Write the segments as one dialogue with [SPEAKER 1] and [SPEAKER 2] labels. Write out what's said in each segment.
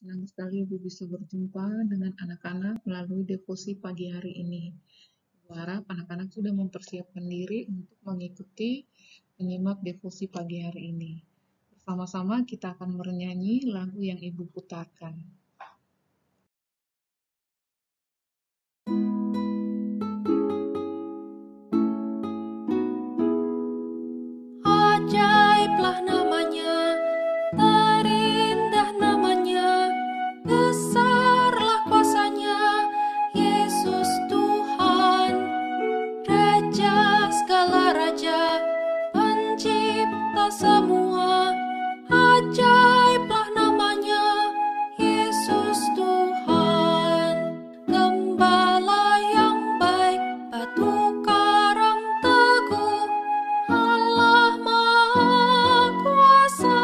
[SPEAKER 1] Senang sekali Ibu bisa berjumpa dengan anak-anak melalui devosi pagi hari ini. Ibu harap anak-anak sudah mempersiapkan diri untuk mengikuti menyimak devosi pagi hari ini. Bersama-sama kita akan bernyanyi lagu yang Ibu putarkan.
[SPEAKER 2] Ajaiblah namanya, terindah namanya, besarlah kuasanya, Yesus Tuhan, Raja segala raja, pencipta semua. Ajaiblah namanya, Yesus Tuhan, Gembala yang baik, batu karang teguh, Allah Maha Kuasa.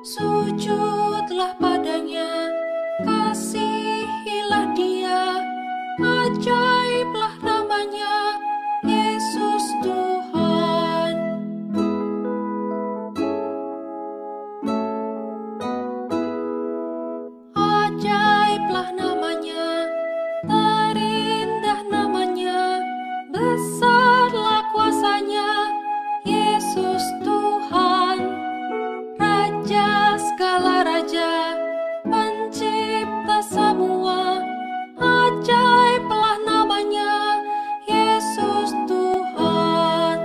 [SPEAKER 2] Sujudlah padanya, kasihilah Dia, ajaiblah namanya, Yesus Tuhan. Ajaiblah namanya, terindah namanya, besarlah kuasanya, Yesus Tuhan, Raja segala raja, pencipta semua. Ajaiblah namanya, Yesus Tuhan,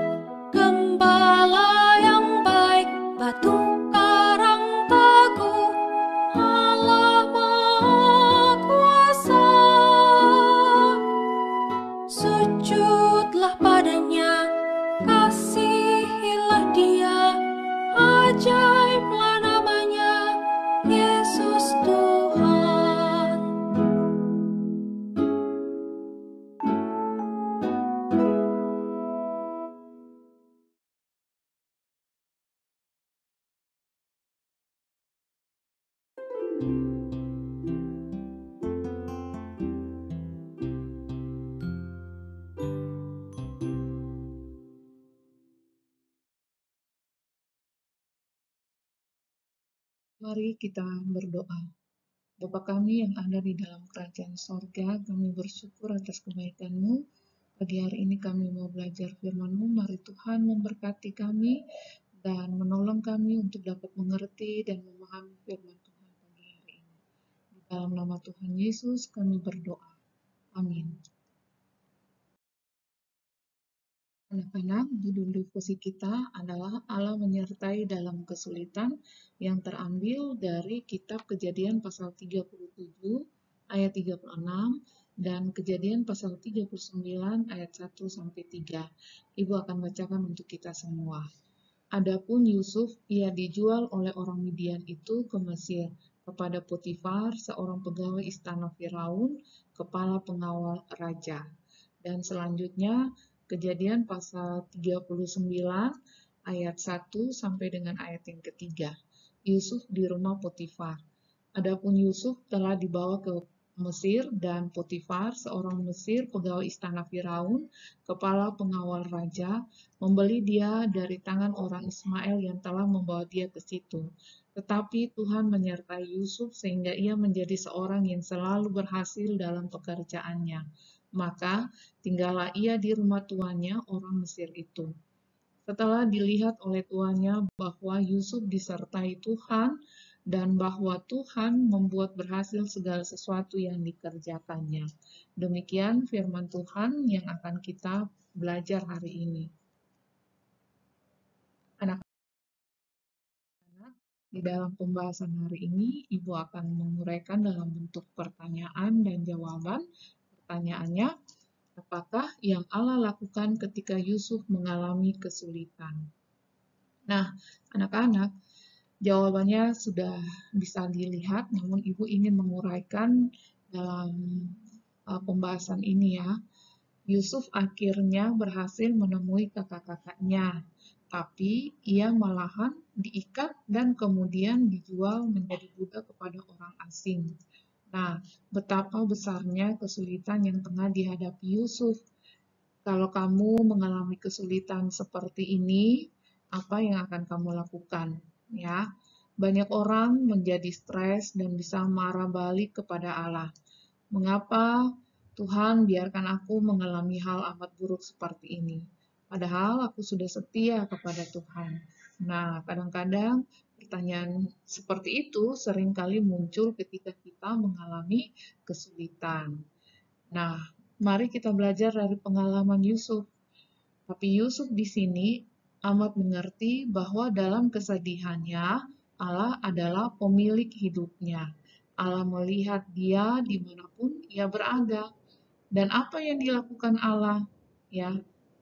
[SPEAKER 2] Gembala yang baik, batu karang teguh, Allah Maha Kuasa. Sujudlah padanya, kasihilah Dia, ajaiblah namanya, Yesus Tuhan.
[SPEAKER 1] Mari kita berdoa. Bapa kami yang ada di dalam kerajaan sorga, kami bersyukur atas kebaikan-Mu. Pagi hari ini kami mau belajar firman-Mu. Mari Tuhan memberkati kami dan menolong kami untuk dapat mengerti dan memahami firman Tuhan pagi hari ini. Di dalam nama Tuhan Yesus kami berdoa. Amin. Anak-anak, judul devosi kita adalah Allah menyertai dalam kesulitan yang terambil dari kitab Kejadian pasal 37 ayat 36 dan Kejadian pasal 39 ayat 1 sampai 3. Ibu akan bacakan untuk kita semua. Adapun Yusuf, ia dijual oleh orang Midian itu ke Mesir kepada Potifar, seorang pegawai istana Firaun, kepala pengawal raja. Dan selanjutnya Kejadian pasal 39 ayat 1 sampai dengan ayat yang ketiga. Yusuf di rumah Potifar. Adapun Yusuf telah dibawa ke Mesir dan Potifar, seorang Mesir pegawai istana Firaun, kepala pengawal raja, membeli dia dari tangan orang Ismail yang telah membawa dia ke situ. Tetapi Tuhan menyertai Yusuf sehingga ia menjadi seorang yang selalu berhasil dalam pekerjaannya. Maka tinggallah ia di rumah tuannya orang Mesir itu. Setelah dilihat oleh tuannya bahwa Yusuf disertai Tuhan dan bahwa Tuhan membuat berhasil segala sesuatu yang dikerjakannya. Demikian firman Tuhan yang akan kita belajar hari ini. Anak-anak, di dalam pembahasan hari ini, Ibu akan menguraikan dalam bentuk pertanyaan dan jawaban. Pertanyaannya, apakah yang Allah lakukan ketika Yusuf mengalami kesulitan? Nah, anak-anak, jawabannya sudah bisa dilihat, namun Ibu ingin menguraikan dalam pembahasan ini ya. Yusuf akhirnya berhasil menemui kakak-kakaknya, tapi ia malahan diikat dan kemudian dijual menjadi budak kepada orang asing. Nah, betapa besarnya kesulitan yang tengah dihadapi Yusuf. Kalau kamu mengalami kesulitan seperti ini, apa yang akan kamu lakukan? Ya, banyak orang menjadi stres dan bisa marah balik kepada Allah. Mengapa Tuhan biarkan aku mengalami hal amat buruk seperti ini? Padahal aku sudah setia kepada Tuhan. Nah, kadang-kadang pertanyaan seperti itu seringkali muncul ketika kita mengalami kesulitan. Nah, mari kita belajar dari pengalaman Yusuf. Tapi Yusuf di sini amat mengerti bahwa dalam kesedihannya Allah adalah pemilik hidupnya. Allah melihat dia dimanapun ia berada. Dan apa yang dilakukan Allah? Ya,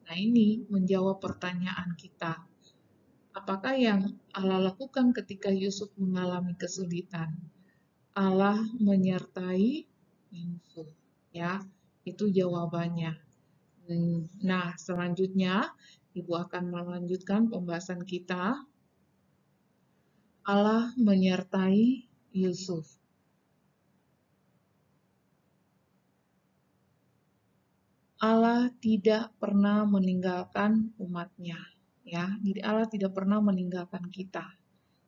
[SPEAKER 1] nah ini menjawab pertanyaan kita. Apakah yang Allah lakukan ketika Yusuf mengalami kesulitan? Allah menyertai Yusuf. Ya, itu jawabannya. Nah, selanjutnya Ibu akan melanjutkan pembahasan kita. Allah menyertai Yusuf. Allah tidak pernah meninggalkan umatnya, ya. Jadi Allah tidak pernah meninggalkan kita.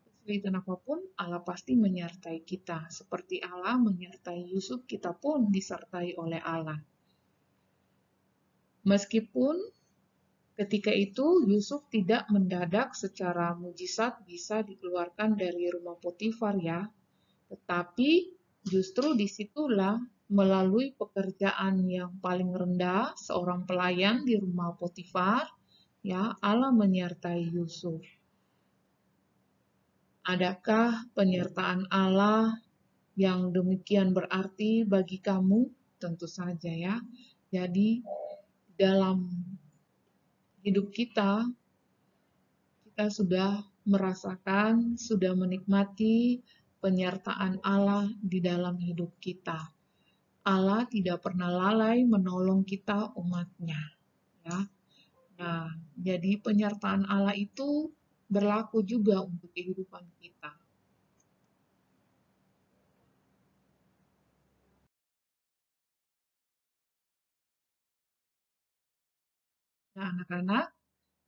[SPEAKER 1] Kesulitan apapun, Allah pasti menyertai kita. Seperti Allah menyertai Yusuf, kita pun disertai oleh Allah. Meskipun ketika itu Yusuf tidak mendadak secara mujizat bisa dikeluarkan dari rumah Potifar ya, tetapi justru disitulah melalui pekerjaan yang paling rendah seorang pelayan di rumah Potifar, ya Allah menyertai Yusuf. Adakah penyertaan Allah yang demikian berarti bagi kamu? Tentu saja ya. Jadi dalam hidup kita sudah merasakan, sudah menikmati penyertaan Allah di dalam hidup kita. Allah tidak pernah lalai menolong kita umatnya. Ya. Nah, jadi penyertaan Allah itu berlaku juga untuk kehidupan kita. Nah, anak-anak,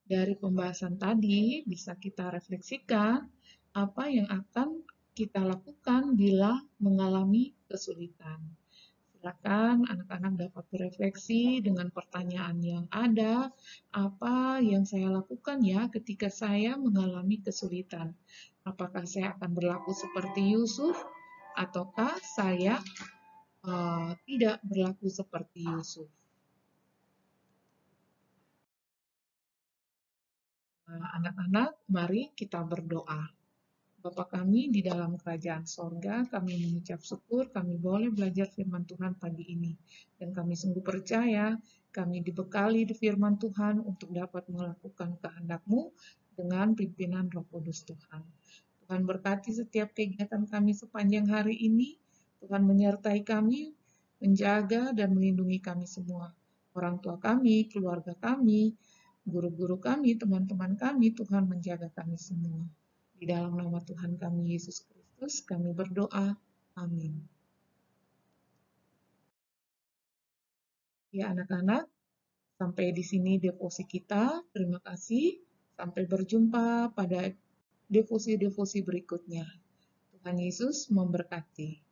[SPEAKER 1] dari pembahasan tadi bisa kita refleksikan apa yang akan kita lakukan bila mengalami kesulitan. Silakan anak-anak dapat berefleksi dengan pertanyaan yang ada, apa yang saya lakukan ya ketika saya mengalami kesulitan? Apakah saya akan berlaku seperti Yusuf ataukah saya tidak berlaku seperti Yusuf? Nah, anak-anak, mari kita berdoa. Bapa kami di dalam kerajaan sorga, kami mengucap syukur kami boleh belajar firman Tuhan pagi ini. Dan kami sungguh percaya kami dibekali di firman Tuhan untuk dapat melakukan kehendak-Mu dengan pimpinan Roh Kudus Tuhan. Tuhan berkati setiap kegiatan kami sepanjang hari ini. Tuhan menyertai kami, menjaga dan melindungi kami semua. Orang tua kami, keluarga kami, guru-guru kami, teman-teman kami, Tuhan menjaga kami semua. Di dalam nama Tuhan kami Yesus Kristus, kami berdoa. Amin. Ya anak-anak, sampai di sini devosi kita. Terima kasih. Sampai berjumpa pada devosi-devosi berikutnya. Tuhan Yesus memberkati.